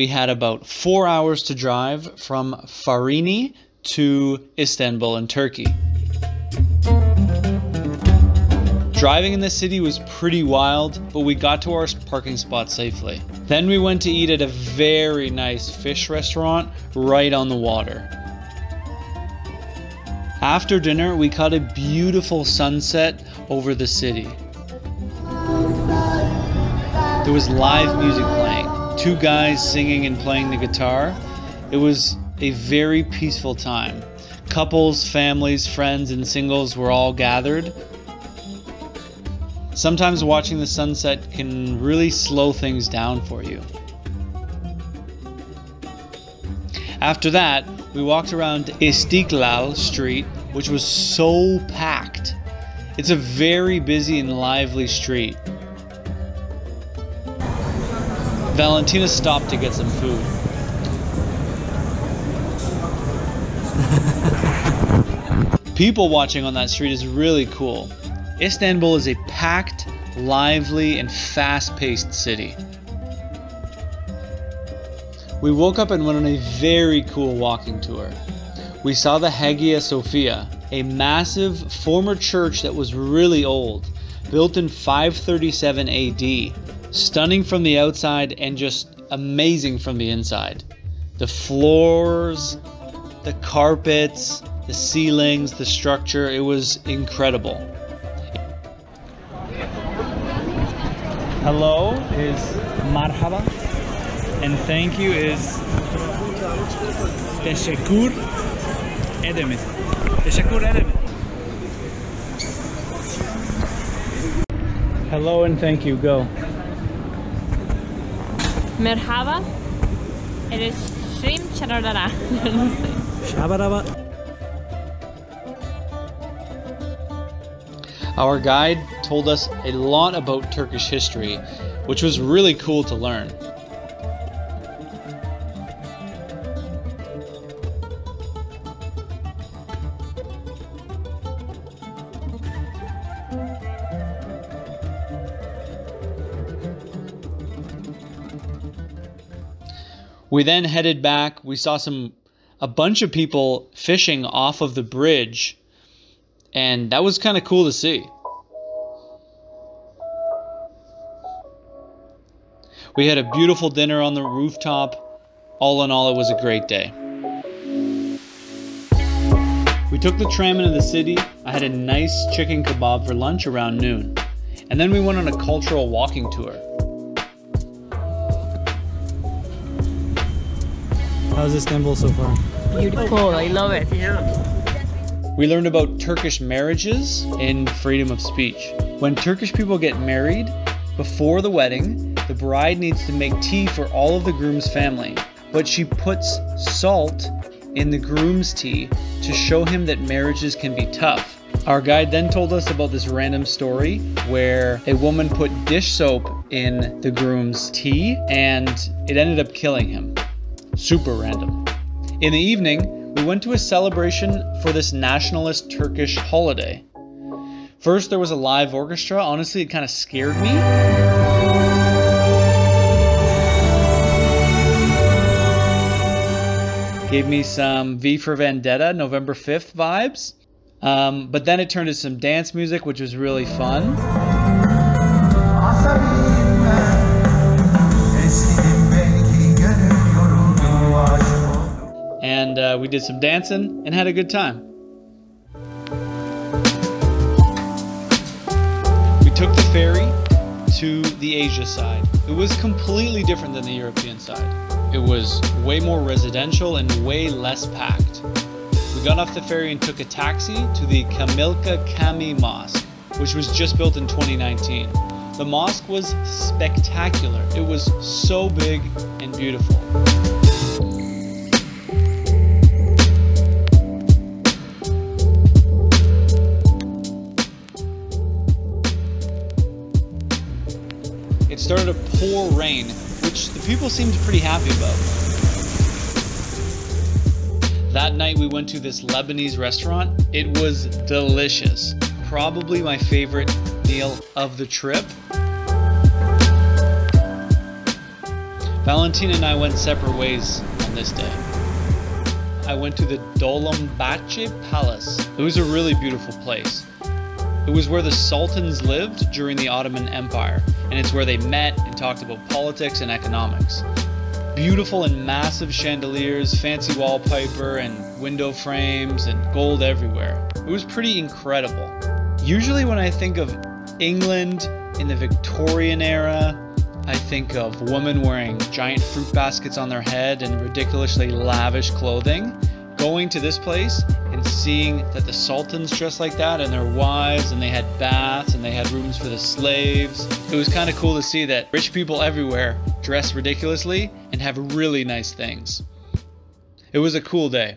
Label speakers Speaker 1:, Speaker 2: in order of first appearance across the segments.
Speaker 1: we had about 4 hours to drive from Farini to Istanbul in Turkey. Driving in the city was pretty wild, but we got to our parking spot safely. Then we went to eat at a very nice fish restaurant right on the water. After dinner, we caught a beautiful sunset over the city. There was live music playing, 2 guys singing and playing the guitar. It was a very peaceful time. Couples, families, friends, and singles were all gathered. Sometimes watching the sunset can really slow things down for you. After that, we walked around Istiklal Street, which was so packed. It's a very busy and lively street. Valentina stopped to get some food. People watching on that street is really cool. Istanbul is a packed, lively, and fast-paced city. We woke up and went on a very cool walking tour. We saw the Hagia Sophia, a massive former church that was really old, built in 537 AD. Stunning from the outside and just amazing from the inside. The floors, the carpets, the ceilings, the structure, it was incredible. Hello is marhaba, and thank you is teşekkür ederim. Teşekkür ederim. Hello and thank you, go.
Speaker 2: Merhaba. It is shrimp charadara.
Speaker 1: Shabaraba. Our guide told us a lot about Turkish history, which was really cool to learn. We then headed back. We saw a bunch of people fishing off of the bridge, and that was kind of cool to see. We had a beautiful dinner on the rooftop. All in all, it was a great day. We took the tram into the city. I had a nice chicken kebab for lunch around noon. And then we went on a cultural walking tour.
Speaker 3: How's Istanbul so far?
Speaker 2: Beautiful, I love it.
Speaker 1: We learned about Turkish marriages and freedom of speech. When Turkish people get married, before the wedding, the bride needs to make tea for all of the groom's family, but she puts salt in the groom's tea to show him that marriages can be tough. Our guide then told us about this random story where a woman put dish soap in the groom's tea and it ended up killing him. Super random. In the evening, we went to a celebration for this nationalist Turkish holiday. First, there was a live orchestra. Honestly, it kind of scared me. Gave me some V for Vendetta, November 5th vibes. But then it turned to some dance music, which was really fun. And we did some dancing and had a good time. We took the ferry to the Asia side. It was completely different than the European side. It was way more residential and way less packed. We got off the ferry and took a taxi to the Kamilka Kami Mosque, which was just built in 2019. The mosque was spectacular. It was so big and beautiful. It started to pour rain, which the people seemed pretty happy about. That night we went to this Lebanese restaurant. It was delicious. Probably my favorite meal of the trip. Valentina and I went separate ways on this day. I went to the Dolmabahce Palace. It was a really beautiful place. It was where the sultans lived during the Ottoman Empire, and it's where they met and talked about politics and economics. Beautiful and massive chandeliers, fancy wallpaper and window frames, and gold everywhere. It was pretty incredible. Usually when I think of England in the Victorian era, I think of women wearing giant fruit baskets on their head and ridiculously lavish clothing. Going to this place and seeing that the sultans dressed like that and their wives, and they had baths and they had rooms for the slaves. It was kind of cool to see that rich people everywhere dress ridiculously and have really nice things. It was a cool day.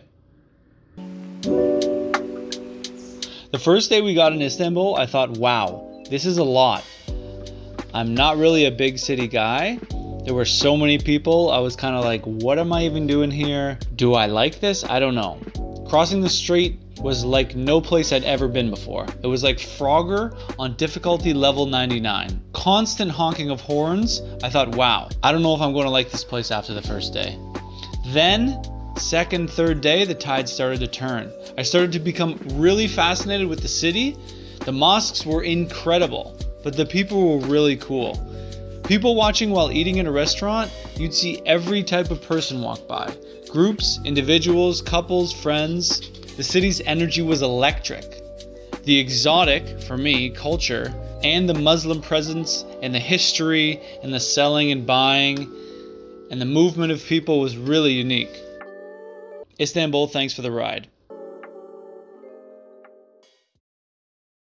Speaker 1: The first day we got in Istanbul, I thought, wow, this is a lot. I'm not really a big city guy. There were so many people. I was kind of like, what am I even doing here? Do I like this? I don't know. Crossing the street was like no place I'd ever been before. It was like Frogger on difficulty level 99. Constant honking of horns. I thought, wow, I don't know if I'm going to like this place after the first day. Then, second, third day, the tide started to turn. I started to become really fascinated with the city. The mosques were incredible, but the people were really cool. People watching while eating in a restaurant, you'd see every type of person walk by. Groups, individuals, couples, friends. The city's energy was electric. The exotic, for me, culture, and the Muslim presence, and the history, and the selling and buying, and the movement of people was really unique. Istanbul, thanks for the ride.